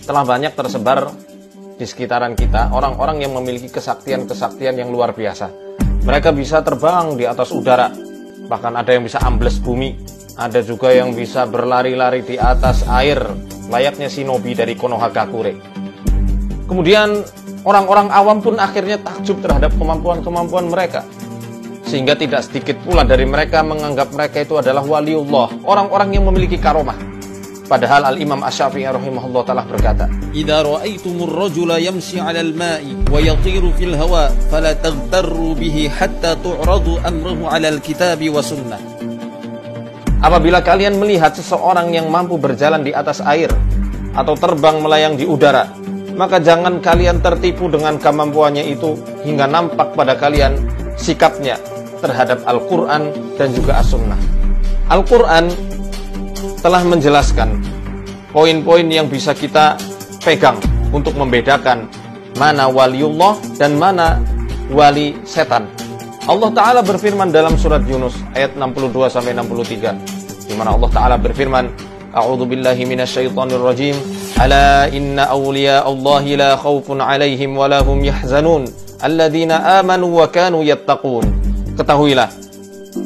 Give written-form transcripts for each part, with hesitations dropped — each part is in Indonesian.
telah banyak tersebar di sekitaran kita orang-orang yang memiliki kesaktian-kesaktian yang luar biasa. Mereka bisa terbang di atas udara, bahkan ada yang bisa ambles bumi, ada juga yang bisa berlari-lari di atas air layaknya shinobi dari Konohagakure. Kemudian orang-orang awam pun akhirnya takjub terhadap kemampuan-kemampuan mereka, sehingga tidak sedikit pula dari mereka menganggap mereka itu adalah waliullah, orang-orang yang memiliki karomah. Padahal Al-Imam Asy-Syafi'i rahimahullah ta'ala berkata, "Idza ra'aitumur rajula yamshi 'alal ma'i wa yatiru fil hawa fala taghtarru bihi hatta tu'radu amruhu 'alal kitabi wa sunnah." Apabila kalian melihat seseorang yang mampu berjalan di atas air atau terbang melayang di udara, maka jangan kalian tertipu dengan kemampuannya itu hingga nampak pada kalian sikapnya terhadap Al-Quran dan juga As-Sunnah. Al-Quran telah menjelaskan poin-poin yang bisa kita pegang untuk membedakan mana waliullah dan mana wali setan. Allah Ta'ala berfirman dalam surat Yunus ayat 62-63, di mana Allah Ta'ala berfirman, "A'udzu billahi minasyaitonir rajim. Ala inna awliya Allahi la khaufun 'alaihim wa la hum yahzanun, alladzina amanu wa kanu yattaqun." Ketahuilah,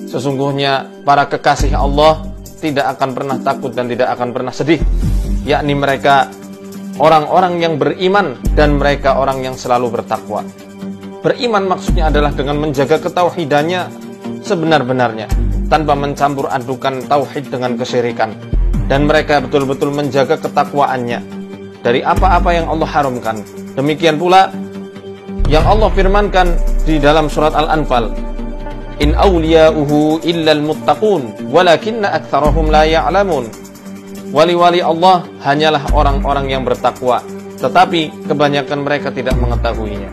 sesungguhnya para kekasih Allah tidak akan pernah takut dan tidak akan pernah sedih, yakni mereka orang-orang yang beriman dan mereka orang yang selalu bertakwa. Beriman maksudnya adalah dengan menjaga ketauhidannya sebenar-benarnya, tanpa mencampur adukan tauhid dengan kesyirikan, dan mereka betul-betul menjaga ketakwaannya dari apa-apa yang Allah haramkan. Demikian pula yang Allah firmankan di dalam surat Al-Anfal, "In awliya'uhu illal muttaqun walakinna aktsarahum la ya'lamun." Wali-wali Allah hanyalah orang-orang yang bertakwa, tetapi kebanyakan mereka tidak mengetahuinya.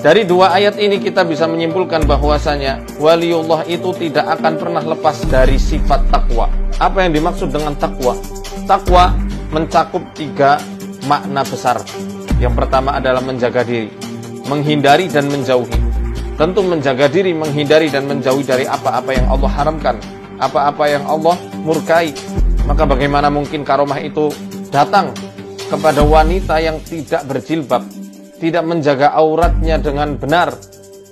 Dari dua ayat ini kita bisa menyimpulkan bahwasanya waliullah itu tidak akan pernah lepas dari sifat takwa. Apa yang dimaksud dengan takwa? Takwa mencakup 3 makna besar. Yang pertama adalah menjaga diri, menghindari dan menjauhi. Tentu menjaga diri, menghindari dan menjauhi dari apa-apa yang Allah haramkan, apa-apa yang Allah murkai. Maka bagaimana mungkin karomah itu datang kepada wanita yang tidak berjilbab, tidak menjaga auratnya dengan benar.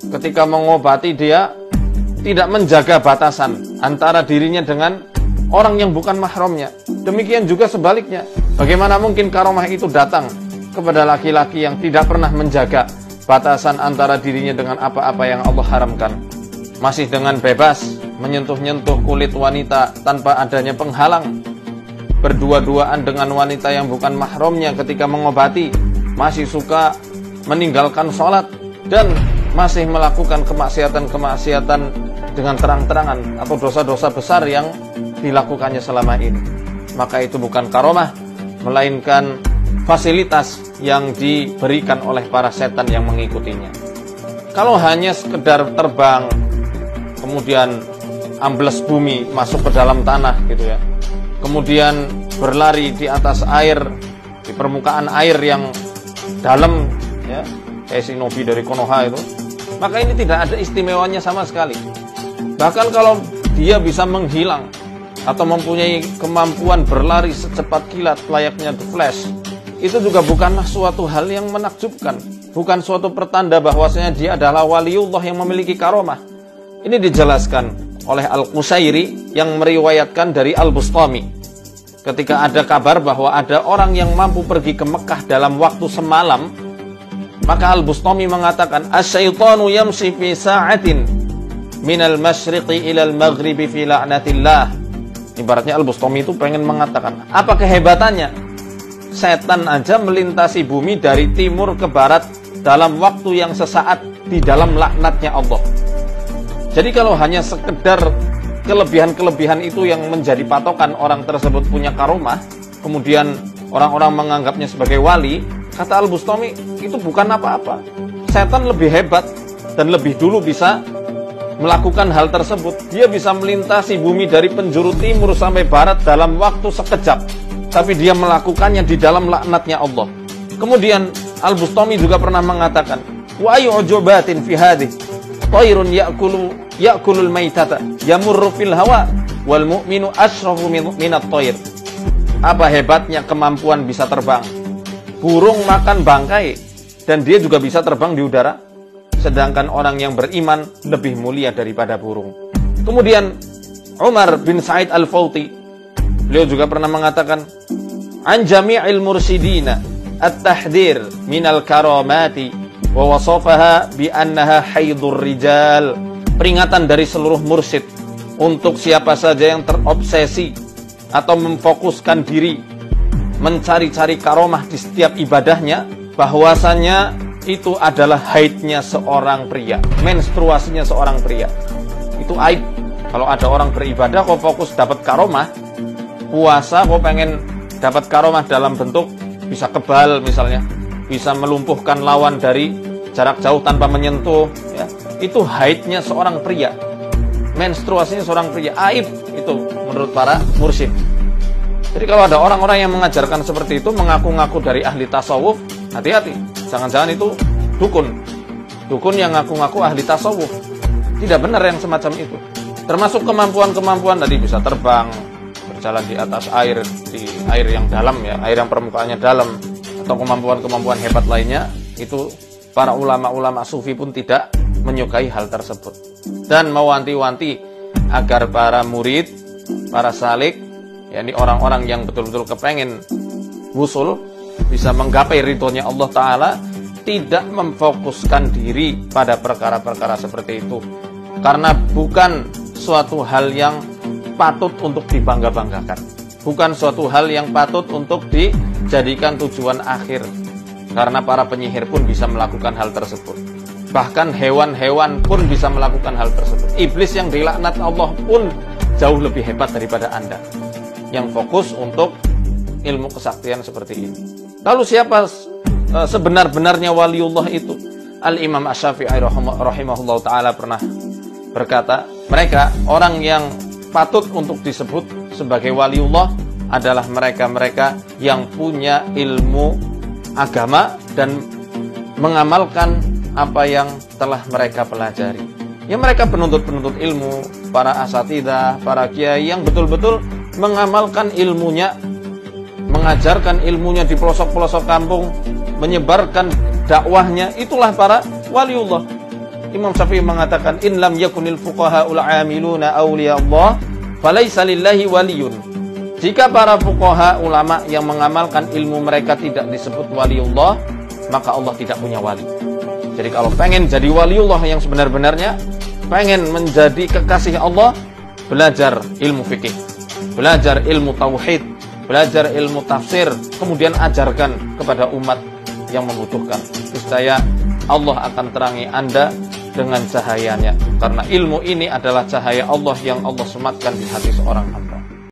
Ketika mengobati, dia tidak menjaga batasan antara dirinya dengan orang yang bukan mahramnya. Demikian juga sebaliknya, bagaimana mungkin karomah itu datang kepada laki-laki yang tidak pernah menjaga batasan antara dirinya dengan apa-apa yang Allah haramkan, masih dengan bebas menyentuh-nyentuh kulit wanita tanpa adanya penghalang, berdua-duaan dengan wanita yang bukan mahramnya ketika mengobati, masih suka meninggalkan sholat, dan masih melakukan kemaksiatan-kemaksiatan dengan terang-terangan atau dosa-dosa besar yang dilakukannya selama ini. Maka itu bukan karomah, melainkan fasilitas yang diberikan oleh para setan yang mengikutinya. Kalau hanya sekedar terbang, kemudian ambles bumi, masuk ke dalam tanah gitu ya, kemudian berlari di atas air, di permukaan air yang dalam ya, kayak shinobi dari Konoha itu, maka ini tidak ada istimewanya sama sekali. Bahkan kalau dia bisa menghilang atau mempunyai kemampuan berlari secepat kilat layaknya The Flash, itu juga bukanlah suatu hal yang menakjubkan, bukan suatu pertanda bahwasanya dia adalah waliullah yang memiliki karomah. Ini dijelaskan oleh Al-Qusairi yang meriwayatkan dari Al-Bustami. Ketika ada kabar bahwa ada orang yang mampu pergi ke Mekah dalam waktu semalam, maka Al-Bustami mengatakan, "Asyaitanu yamshi fi sa'atin minal masyriqi ilal maghribi fi la'natillah." Ibaratnya Al-Bustami itu pengen mengatakan, apa kehebatannya? Setan aja melintasi bumi dari timur ke barat dalam waktu yang sesaat di dalam laknatnya Allah. Jadi kalau hanya sekedar kelebihan-kelebihan itu yang menjadi patokan orang tersebut punya karomah, kemudian orang-orang menganggapnya sebagai wali, kata Al-Bustami, itu bukan apa-apa. Setan lebih hebat dan lebih dulu bisa melakukan hal tersebut. Dia bisa melintasi bumi dari penjuru timur sampai barat dalam waktu sekejap, tapi dia melakukannya di dalam laknatnya Allah. Kemudian Al-Bustami juga pernah mengatakan, "Wa ayu ujubatin fi hadhihi tayrun ya'kulul maitata yamurru fil hawa wal mu'minu asyrafu minat tayr." Apa hebatnya kemampuan bisa terbang. burung makan bangkai dan dia juga bisa terbang di udara. Sedangkan orang yang beriman lebih mulia daripada burung. Kemudian Umar bin Sa'id Al-Fawti, beliau juga pernah mengatakan, an jami'il mursidina at-tahdir minal karamati wa wasafaha bi annaha haidur rijal. Peringatan dari seluruh mursyid untuk siapa saja yang terobsesi atau memfokuskan diri mencari-cari karomah di setiap ibadahnya, bahwasannya itu adalah haidnya seorang pria, menstruasinya seorang pria. Itu aib. Kalau ada orang beribadah kok fokus dapat karomah, puasa kok pengen dapat karomah dalam bentuk bisa kebal misalnya, bisa melumpuhkan lawan dari jarak jauh tanpa menyentuh, ya. Itu haidnya seorang pria, menstruasinya seorang pria, aib itu menurut para mursyid. Jadi kalau ada orang-orang yang mengajarkan seperti itu, mengaku-ngaku dari ahli tasawuf, hati-hati, jangan-jangan itu dukun yang ngaku-ngaku ahli tasawuf. Tidak benar yang semacam itu. Termasuk kemampuan-kemampuan tadi, bisa terbang, berjalan di atas air, di air yang dalam, ya, air yang permukaannya dalam, atau kemampuan-kemampuan hebat lainnya, itu para ulama-ulama sufi pun tidak menyukai hal tersebut. Dan mewanti-wanti agar para murid, para salik, yakni orang-orang yang betul-betul kepengen wusul, bisa menggapai ridhonya Allah Ta'ala, tidak memfokuskan diri pada perkara-perkara seperti itu. Karena bukan suatu hal yang patut untuk dibangga-banggakan. Bukan suatu hal yang patut untuk dijadikan tujuan akhir. Karena para penyihir pun bisa melakukan hal tersebut. Bahkan hewan-hewan pun bisa melakukan hal tersebut. Iblis yang dilaknat Allah pun jauh lebih hebat daripada Anda yang fokus untuk ilmu kesaktian seperti ini. Lalu siapa sebenar-benarnya waliullah itu? Al-Imam Asy-Syafi'i rahimahullah ta'ala pernah berkata, mereka orang yang patut untuk disebut sebagai waliullah adalah mereka-mereka yang punya ilmu agama dan mengamalkan apa yang telah mereka pelajari. Ya, mereka penuntut-penuntut ilmu, para asatidzah, para kiai yang betul-betul mengamalkan ilmunya, mengajarkan ilmunya di pelosok-pelosok kampung, menyebarkan dakwahnya, itulah para waliullah. Imam Syafi'i mengatakan, in lam yakunil fuqaha'ul 'amiluna awliya Allah, falaysa lillahi waliyun. Jika para fuqaha ulama yang mengamalkan ilmu mereka tidak disebut waliullah, maka Allah tidak punya wali. Jadi kalau pengen jadi waliullah yang sebenar-benarnya, pengen menjadi kekasih Allah, belajar ilmu fikih, belajar ilmu tauhid, belajar ilmu tafsir, kemudian ajarkan kepada umat yang membutuhkan. Niscaya Allah akan terangi Anda dengan cahayanya. Karena ilmu ini adalah cahaya Allah yang Allah sematkan di hati seorang hamba.